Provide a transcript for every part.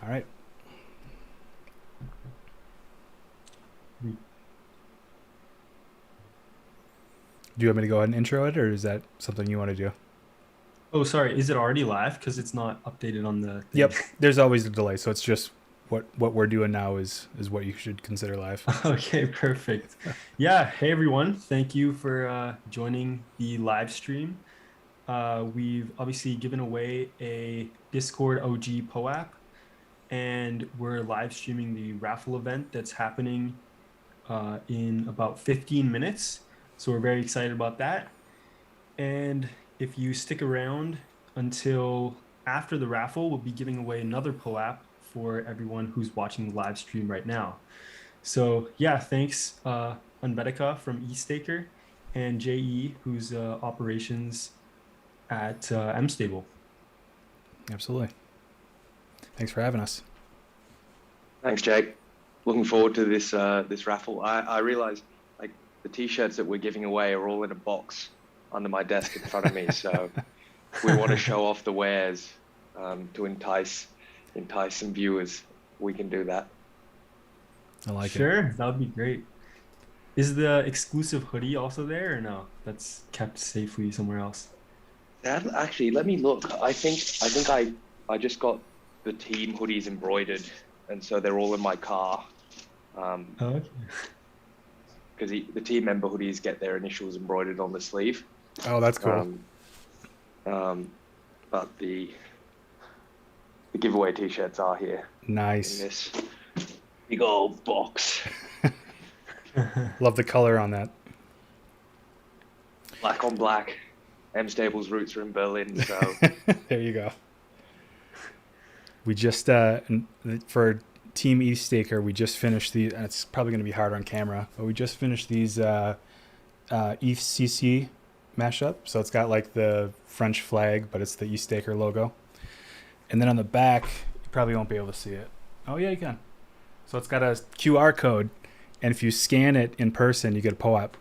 All right. Do you want me to go ahead and intro it, or is that something you want to do? Oh, sorry. Is it already live? Because it's not updated on the thing. Yep. There's always a delay, so it's just what we're doing now is what you should consider live. Okay, perfect. Yeah. Hey, everyone. Thank you for joining the live stream. We've obviously given away a Discord OG POAP, and we're live streaming the raffle event that's happening in about 15 minutes. So we're very excited about that. And if you stick around until after the raffle, we'll be giving away another POAP for everyone who's watching the live stream right now. So yeah, thanks Unbetica from EthStaker and JE, who's operations at mStable. Absolutely. Thanks for having us. Thanks, Jake. Looking forward to this raffle. I realize like the t-shirts that we're giving away are all in a box under my desk in front of me. So we want to show off the wares to entice some viewers. We can do that. I like it. Sure, that would be great. Is the exclusive hoodie also there or no? That's kept safely somewhere else. That actually, let me look. I just got the team hoodies embroidered, and so they're all in my car. Oh, okay. Because the team member hoodies get their initials embroidered on the sleeve. Oh, that's cool. But the giveaway t-shirts are here in Nice. this big old box. Love the color on that. Black on black. mStable's roots are in Berlin, so There you go. We just for Team EthStaker, we just finished the. And it's probably going to be hard on camera, but we just finished these EthCC mashup. So it's got like the French flag, but it's the EthStaker logo. And then on the back, you probably won't be able to see it. Oh yeah, you can. So it's got a QR code, and if you scan it in person, you get a POAP.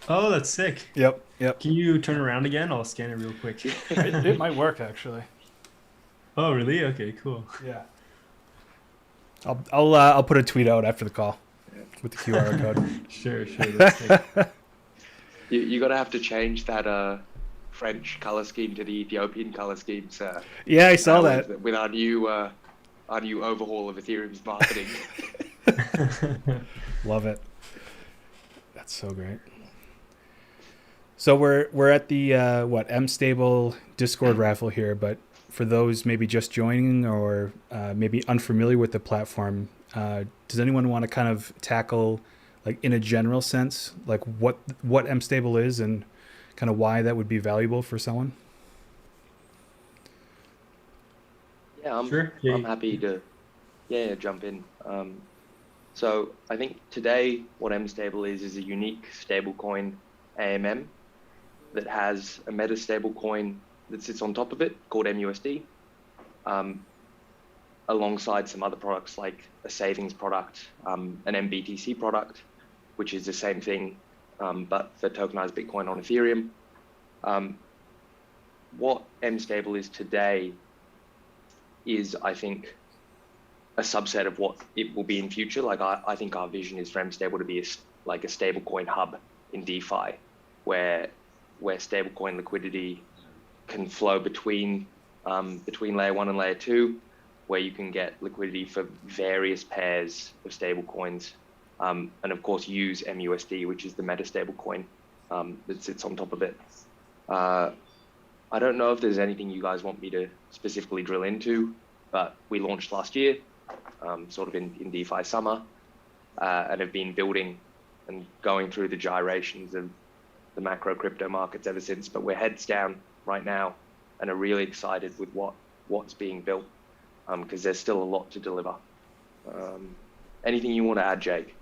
Oh, that's sick. Yep. Yep. Can you turn around again? I'll scan it real quick. It might work actually. Oh, really? Okay, cool. Yeah. I'll put a tweet out after the call with the QR code. Sure, that's sick. you gotta have to change that French color scheme to the Ethiopian color scheme, sir. Yeah, I saw that. With our new overhaul of Ethereum's marketing. Love it. That's so great. So we're at the mStable Discord raffle here, but for those maybe just joining or maybe unfamiliar with the platform, does anyone want to kind of tackle, like in a general sense, like what mStable is and kind of why that would be valuable for someone? Yeah, Sure. I'm happy to jump in. So I think today what mStable is a unique stablecoin AMM that has a meta stablecoin that sits on top of it called MUSD, alongside some other products like a savings product, an MBTC product, which is the same thing, but for tokenized Bitcoin on Ethereum. What mStable is today is, I think, a subset of what it will be in future. Like I think our vision is for mStable to be like a stablecoin hub in DeFi, where stablecoin liquidity can flow between layer 1 and layer 2, where you can get liquidity for various pairs of stablecoins, and of course use MUSD, which is the meta stablecoin that sits on top of it. I don't know if there's anything you guys want me to specifically drill into, but we launched last year, sort of in DeFi summer, and have been building and going through the gyrations of the macro crypto markets ever since. But we're heads down right now and are really excited with what's being built, because there's still a lot to deliver. Anything you want to add, Jake?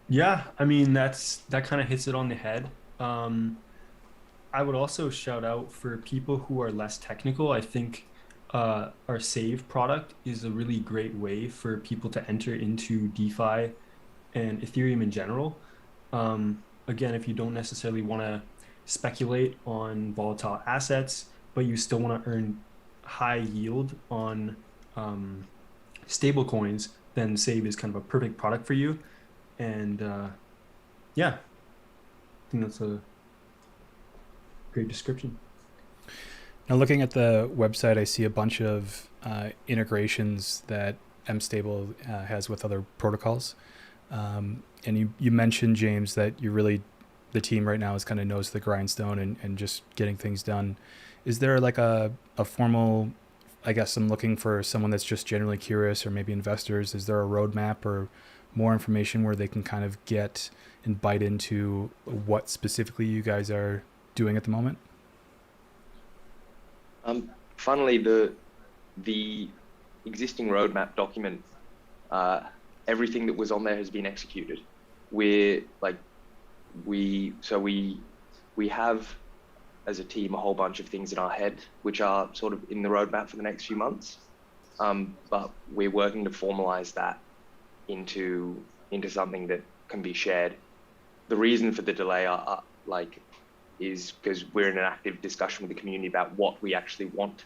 Yeah, I mean that kind of hits it on the head. I would also shout out for people who are less technical. I think our Save product is a really great way for people to enter into DeFi and Ethereum in general. Again, if you don't necessarily want to speculate on volatile assets, but you still want to earn high yield on stable coins, then Save is kind of a perfect product for you. And yeah, I think that's a great description. Now, looking at the website, I see a bunch of integrations that mStable has with other protocols. And you mentioned, James, that the team right now is kind of knows the grindstone and just getting things done. Is there like a formal, I guess I'm looking for someone that's just generally curious, or maybe investors. Is there a roadmap or more information where they can kind of get and bite into what specifically you guys are doing at the moment? Funnily, the existing roadmap document, everything that was on there has been executed. We have, as a team, a whole bunch of things in our head which are sort of in the roadmap for the next few months, but we're working to formalize that into something that can be shared. The reason for the delay is because we're in an active discussion with the community about what we actually want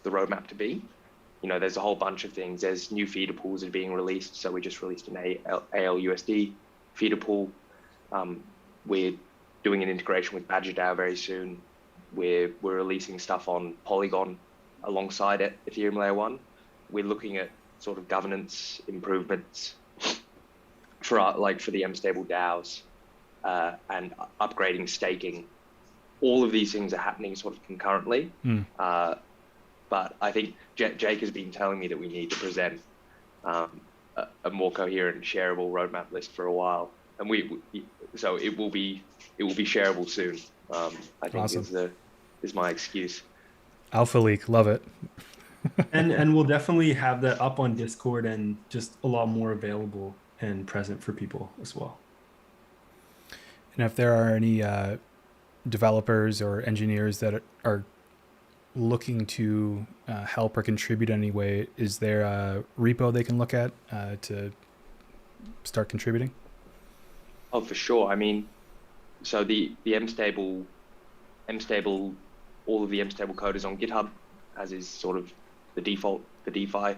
the roadmap to be. You know, there's a whole bunch of things. There's new feeder pools that are being released. So we just released an ALUSD feeder pool. We're doing an integration with BadgerDAO very soon. We're releasing stuff on Polygon alongside it, Ethereum Layer 1. We're looking at sort of governance improvements for the mStable DAOs and upgrading staking. All of these things are happening sort of concurrently. But I think Jake has been telling me that we need to present a more coherent, shareable roadmap list for a while, and so it will be shareable soon. I think Awesome. is my excuse. Alpha leak, love it. and we'll definitely have that up on Discord and just a lot more available and present for people as well. And if there are any developers or engineers that are looking to help or contribute in any way, is there a repo they can look at to start contributing? Oh, for sure. I mean, so the mStable, all of the mStable code is on GitHub, as is sort of the default for DeFi.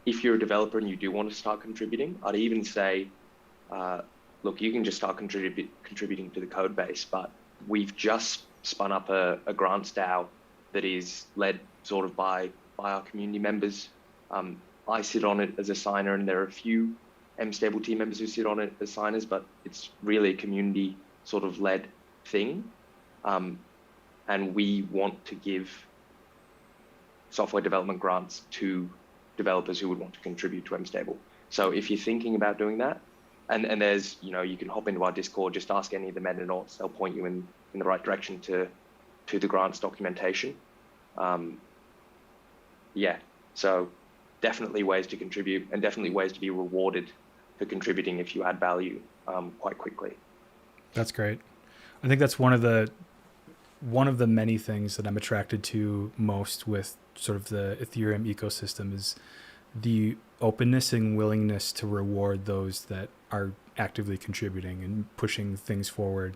If you're a developer and you do want to start contributing, I'd even say, look, you can just start contributing to the code base, but we've just spun up a grants DAO that is led sort of by our community members. I sit on it as a signer, and there are a few mStable team members who sit on it as signers, but it's really a community sort of led thing. And we want to give software development grants to developers who would want to contribute to mStable. So if you're thinking about doing that, and there's, you can hop into our Discord, just ask any of the metanauts, they'll point you in the right direction to the grants documentation. So definitely ways to contribute, and definitely ways to be rewarded for contributing if you add value quite quickly. That's great. I think that's one of the many things that I'm attracted to most with sort of the Ethereum ecosystem is the openness and willingness to reward those that are actively contributing and pushing things forward.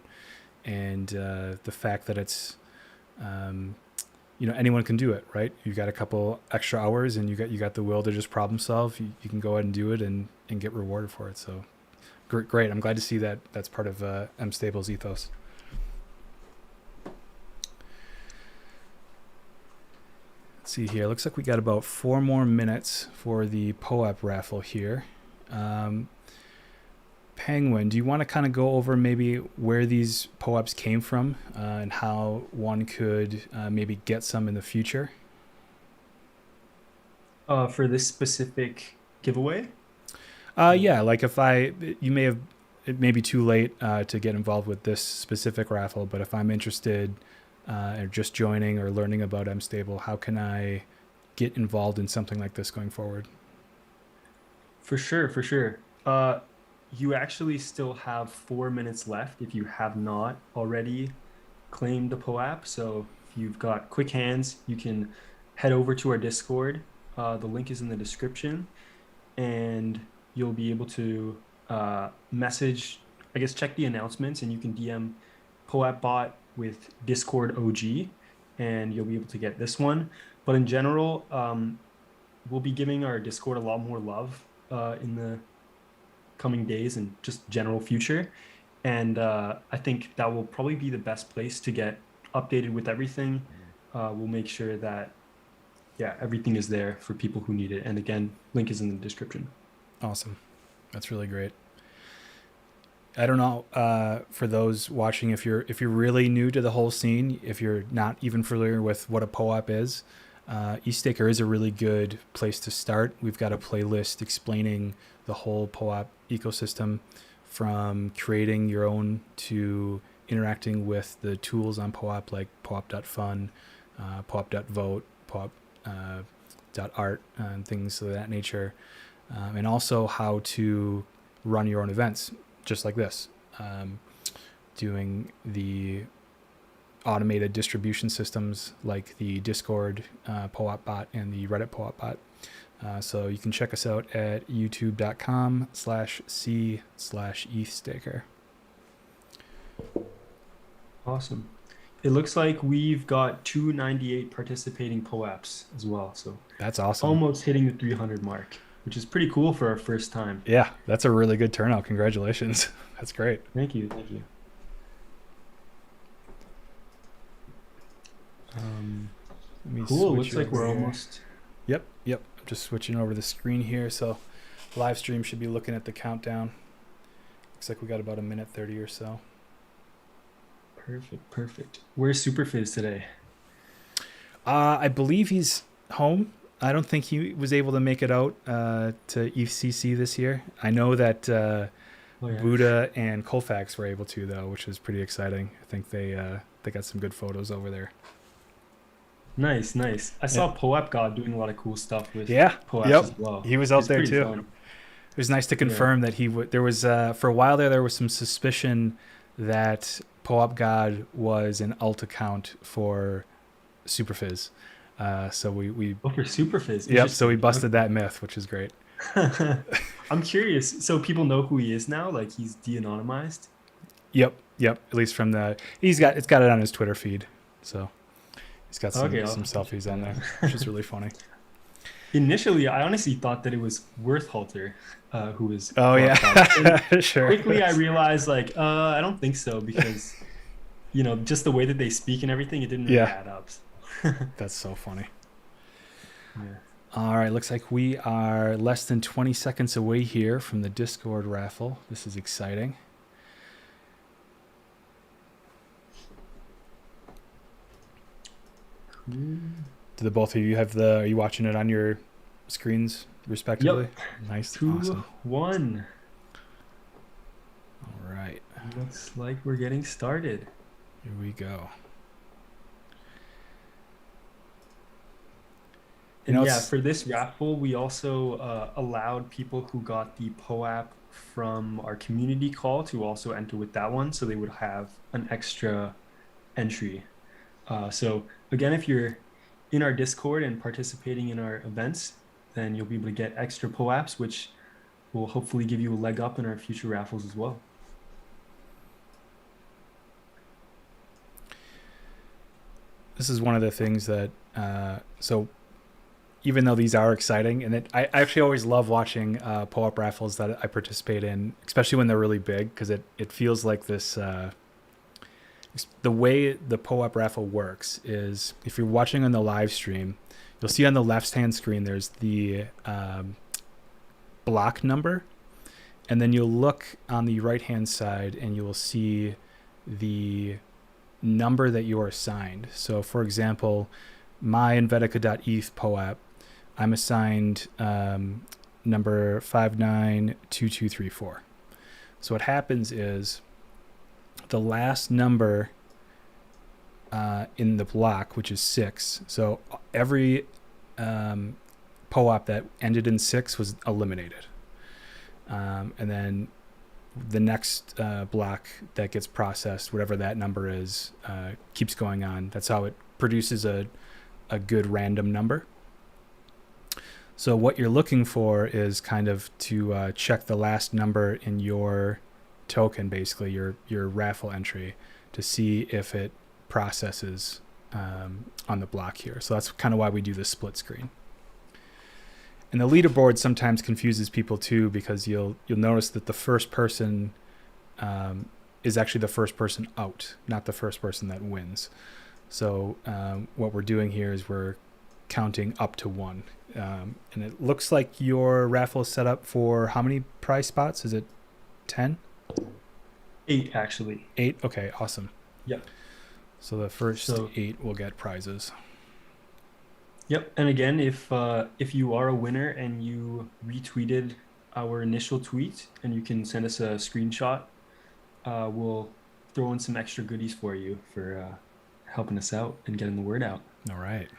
And the fact that it's, anyone can do it, right? You got a couple extra hours and you got the will to just problem solve. You can go ahead and do it and get rewarded for it. So great. I'm glad to see that that's part of mStable's ethos. Let's see here. Looks like we got about 4 more minutes for the POAP raffle here. Penguin, do you want to kind of go over maybe where these POAPs came from and how one could maybe get some in the future? For this specific giveaway? Yeah, like it may be too late to get involved with this specific raffle, but if I'm interested or just joining or learning about mStable, how can I get involved in something like this going forward? For sure. You actually still have 4 minutes left if you have not already claimed the POAP. So if you've got quick hands, you can head over to our Discord. The link is in the description, and you'll be able to message, check the announcements, and you can DM POAPbot with Discord OG, and you'll be able to get this one. But in general, we'll be giving our Discord a lot more love in the coming days and just general future. And I think that will probably be the best place to get updated with everything. We'll make sure that, everything is there for people who need it. And again, link is in the description. Awesome. That's really great. I don't know, for those watching, if you're really new to the whole scene, if you're not even familiar with what a POAP is, EthStaker is a really good place to start. We've got a playlist explaining the whole POAP ecosystem, from creating your own to interacting with the tools on POAP like POAP.fun, POAP.vote, POAP.art, and things of that nature. And also how to run your own events, just like this, doing the automated distribution systems like the Discord POAP bot and the Reddit POAP bot. So you can check us out at youtube.com/c/EthStaker. Awesome. It looks like we've got 298 participating POAPs as well. So that's awesome. Almost hitting the 300 mark, which is pretty cool for our first time. Yeah, that's a really good turnout. Congratulations. That's great. Thank you. Cool. Looks like we're almost. Yep. Just switching over the screen here. So live stream should be looking at the countdown. Looks like we got about a minute 30 or so. Perfect. Where's Superphiz today? I believe he's home. I don't think he was able to make it out to EthCC this year. I know that Buddha and Colfax were able to, though, which was pretty exciting. I think they got some good photos over there. Nice. I saw POAPgod doing a lot of cool stuff with POAPs as well. He was out there too. Fun. It was nice to confirm that he would. There was for a while there was some suspicion that POAPgod was an alt account for Superphiz. So we for Superphiz. Yep. So we busted that myth, which is great. I'm curious. So people know who he is now. Like he's de-anonymized. Yep. At least from it's got it on his Twitter feed. So he's got some selfies on there, which is really funny. Initially, I honestly thought that it was Worthhalter who was. Oh yeah, sure. Quickly, I realized I don't think so, because just the way that they speak and everything, it didn't really add up. That's so funny. Yeah. All right, looks like we are less than 20 seconds away here from the Discord raffle. This is exciting. Do the both of you have are you watching it on your screens respectively? Yep. Nice. 2-1. Awesome. All right. Looks like we're getting started. Here we go. And for this raffle, we also allowed people who got the POAP from our community call to also enter with that one, so they would have an extra entry. So again, if you're in our Discord and participating in our events, then you'll be able to get extra POAPs, which will hopefully give you a leg up in our future raffles as well. This is one of the things that so even though these are exciting, and I actually always love watching POAP raffles that I participate in, especially when they're really big, because it feels like this. The way the POAP raffle works is, if you're watching on the live stream, you'll see on the left-hand screen there's the block number, and then you'll look on the right-hand side and you will see the number that you are assigned. So, for example, my Envetica.eth POAP, I'm assigned number 592234. So what happens is the last number in the block, which is 6. So every POAP that ended in 6 was eliminated. And then the next block that gets processed, whatever that number is, keeps going on. That's how it produces a good random number. So what you're looking for is kind of to check the last number in your token, basically your raffle entry, to see if it processes on the block here. So that's kind of why we do this split screen. And the leaderboard sometimes confuses people too, because you'll notice that the first person is actually the first person out, not the first person that wins. So what we're doing here is we're counting up to 1. And it looks like your raffle is set up for how many prize spots? Is it 10? 8, actually. 8? Okay, awesome. Yep. So the first 8 will get prizes. Yep. And again, if you are a winner and you retweeted our initial tweet, and you can send us a screenshot, we'll throw in some extra goodies for you for helping us out and getting the word out. All right.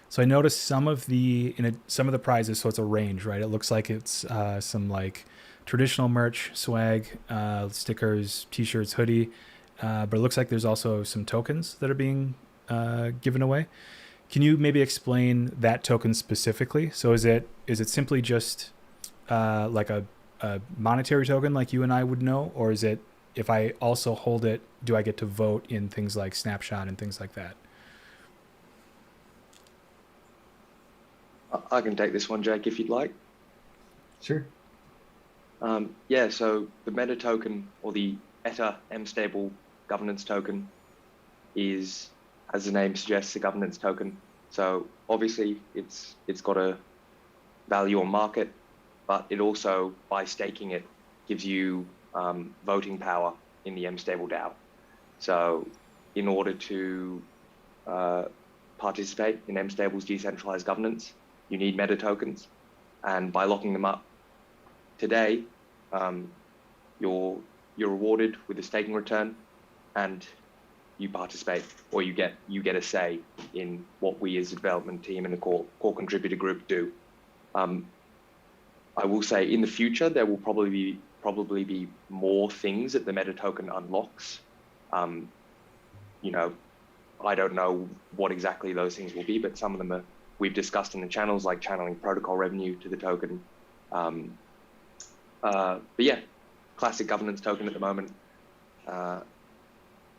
So I noticed some of the prizes. So it's a range, right? It looks like it's some like traditional merch, swag, stickers, t-shirts, hoodie, but it looks like there's also some tokens that are being given away. Can you maybe explain that token specifically? So is it simply just like a monetary token like you and I would know, or is it, if I also hold it, do I get to vote in things like Snapshot and things like that? I can take this one, Jake, if you'd like. Sure. Yeah, so the meta token, or the Ether mStable governance token, is, as the name suggests, a governance token. So obviously it's got a value on market, but it also, by staking it, gives you voting power in the mStable DAO. So in order to participate in mStable's decentralized governance, you need meta tokens, and by locking them up today, you're rewarded with a staking return, and you participate, or you get a say in what we as a development team and the core contributor group do. I will say in the future there will probably be more things that the meta token unlocks. You know, I don't know what exactly those things will be, but some of them we've discussed in the channels, like channeling protocol revenue to the token. But yeah, classic governance token at the moment.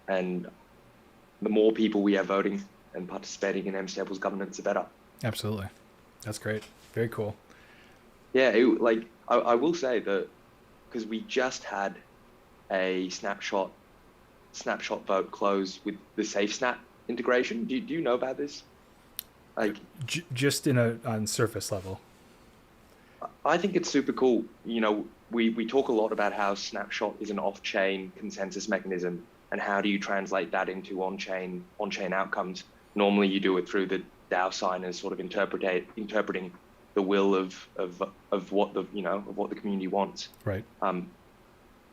And the more people we have voting and participating in mStable's governance, the better. Absolutely. That's great. Very cool. Yeah, I will say that, because we just had a snapshot vote close with the safesnap integration. Do you know about this? Like, just on surface level. I think it's super cool. You know, we talk a lot about how Snapshot is an off-chain consensus mechanism, and how do you translate that into on-chain outcomes? Normally, you do it through the DAO signers sort of interpreting the will of what the community wants. Right.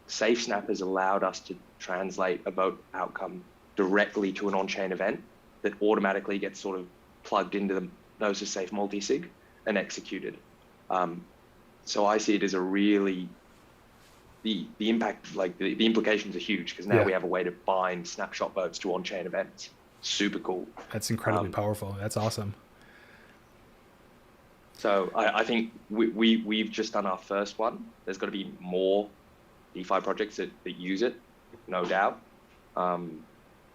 SafeSnap has allowed us to translate a vote outcome directly to an on-chain event that automatically gets sort of plugged into the Nodes of Safe multisig and executed. So I see it as a really, the impact, like the implications are huge, because now we have a way to bind snapshot votes to on-chain events. Super cool. That's incredibly powerful. That's awesome. So I think we've just done our first one. There's got to be more DeFi projects that use it, no doubt.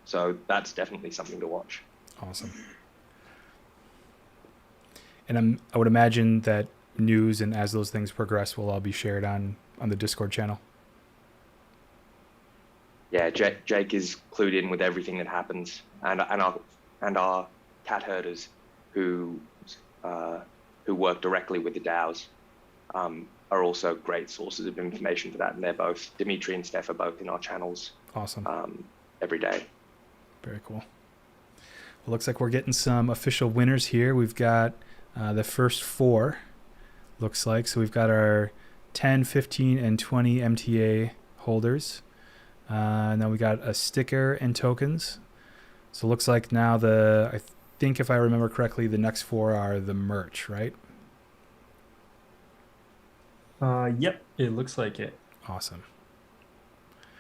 So that's definitely something to watch. Awesome. And I would imagine that news, and as those things progress, will all be shared on the Discord channel. Yeah, Jake is clued in with everything that happens, and our cat herders who work directly with the DAOs are also great sources of information for that, and they're both, Dimitri and Steph are both in our channels. Awesome. Every day. Very cool. Well, looks like we're getting some official winners here. We've got the first 4, looks like. So we've got our 10, 15, and 20 MTA holders. Now we got a sticker and tokens. So it looks like now I think if I remember correctly, the next 4 are the merch, right? Yep, it looks like it. Awesome.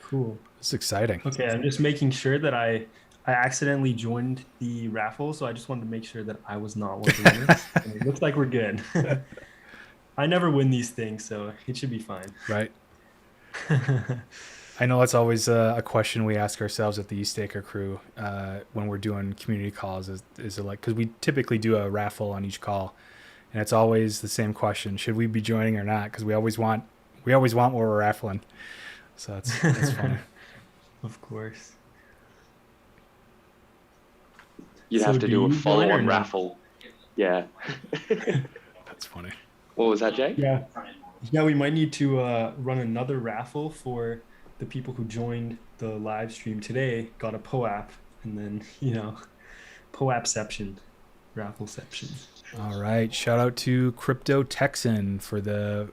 Cool. It's exciting. Okay, I'm just making sure that I accidentally joined the raffle, so I just wanted to make sure that I was not one of the winners. And it looks like we're good. I never win these things, so it should be fine. Right. I know it's always a question we ask ourselves at the EthStaker crew when we're doing community calls. Is it like, because we typically do a raffle on each call, and it's always the same question: should we be joining or not? Because we always want what we're raffling. So that's funny. Of course. You'd So have to do do a you join or follow-on not? raffle. Yeah. That's funny. What was that, Jay? Yeah. Yeah, we might need to run another raffle for the people who joined the live stream today, got a POAP, and then, POAPception, raffleception. All right. Shout out to Crypto Texan for the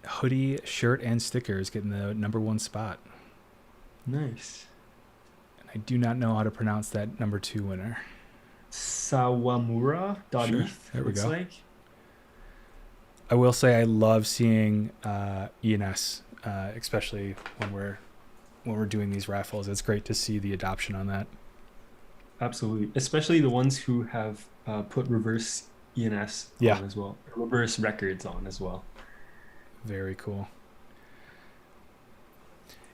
hoodie, shirt, and stickers, getting the #1 spot. Nice. And I do not know how to pronounce that #2 winner. Sawamura.eth, Sure, there we looks go. like. I will say I love seeing ENS, especially when we're doing these raffles. It's great to see the adoption on that. Absolutely. Especially the ones who have put reverse ENS Yeah. on as well. Reverse records on as well. Very cool.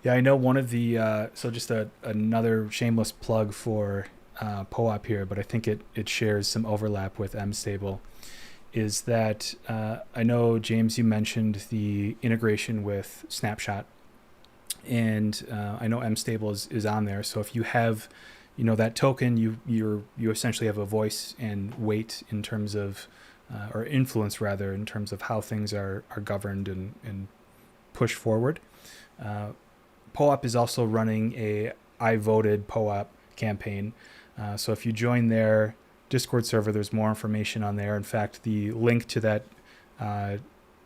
Yeah, I know one of the so just another shameless plug for POAP here, but I think it shares some overlap with mStable. Is that I know, James, you mentioned the integration with Snapshot, and I know mStable is on there. So if you have, that token, you essentially have a voice and weight in terms of, or influence rather, in terms of how things are governed and pushed forward. POAP is also running a I voted POAP campaign. So if you join their Discord server, there's more information on there. In fact, the link to that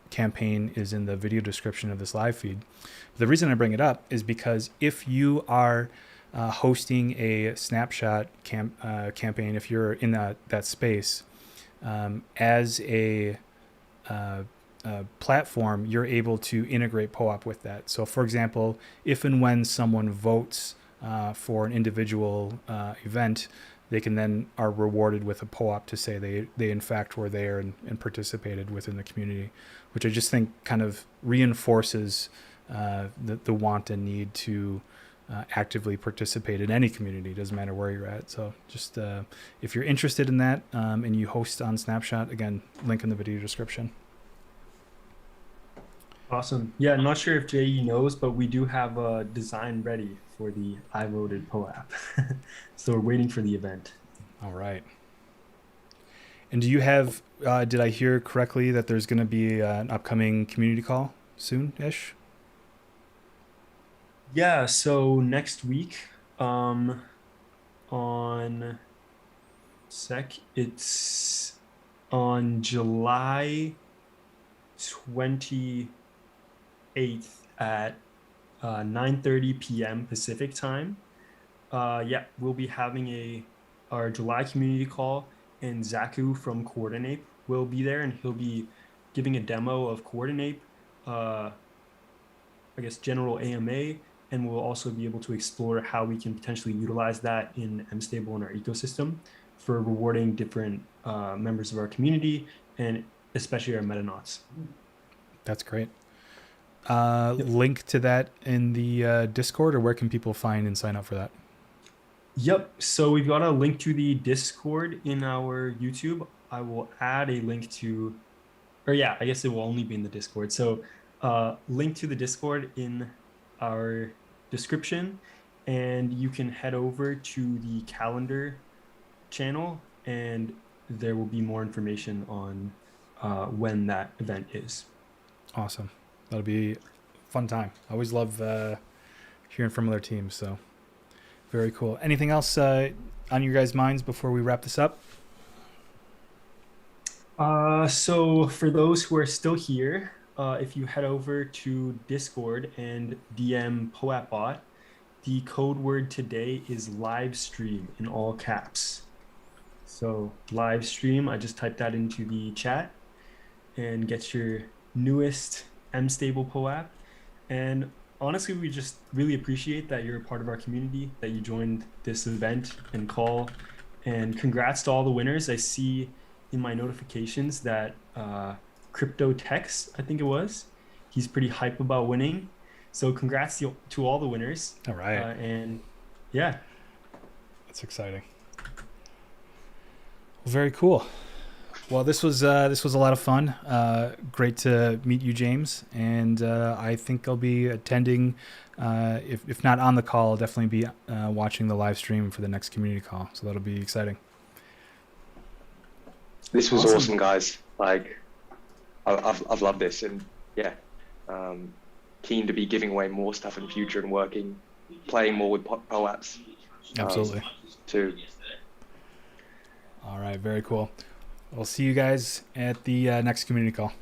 campaign is in the video description of this live feed. The reason I bring it up is because if you are hosting a Snapshot campaign, if you're in that space, as a platform, you're able to integrate POAP with that. So for example, if and when someone votes for an individual event, they can then are rewarded with a POAP to say they in fact were there and participated within the community, which I just think kind of reinforces the want and need to actively participate in any community. Doesn't matter where you're at. So just if you're interested in that and you host on Snapshot, again, link in the video description. Awesome. Yeah, I'm not sure if JE knows, but we do have a design ready for the I voted POAP. So we're waiting for the event. All right. And do you have, did I hear correctly that there's going to be an upcoming community call soon-ish? Yeah, so next week, it's on July 28th at 9:30 p.m. Pacific time. We'll be having our July community call, and Zaku from Coordinate will be there, and he'll be giving a demo of Coordinate, general AMA, and we'll also be able to explore how we can potentially utilize that in mStable in our ecosystem for rewarding different members of our community, and especially our metanauts. That's great. Link to that in the Discord, or where can people find and sign up for that? Yep. So we've got a link to the Discord in our YouTube. I will add a link to, I guess it will only be in the Discord. So link to the Discord in our description, and you can head over to the calendar channel, and there will be more information on when that event is. Awesome. That'll be a fun time. I always love hearing from other teams. So very cool. Anything else on your guys' minds before we wrap this up? So for those who are still here, if you head over to Discord and DM POAPgod, the code word today is livestream in all caps. So livestream, I just typed that into the chat, and get your newest mStable POAP. And honestly, we just really appreciate that you're a part of our community, that you joined this event and call, and congrats to all the winners. I see in my notifications that Crypto Tex, I think it was, he's pretty hype about winning. So congrats to all the winners. All right. And yeah. That's exciting. Well, very cool. Well, this was a lot of fun. Great to meet you, James. And I think I'll be attending, if not on the call, I'll definitely be watching the live stream for the next community call. So that'll be exciting. This was awesome, guys. Like, I've loved this, and yeah, keen to be giving away more stuff in the future and playing more with POAPs. Absolutely. Too. All right, very cool. We'll see you guys at the next community call.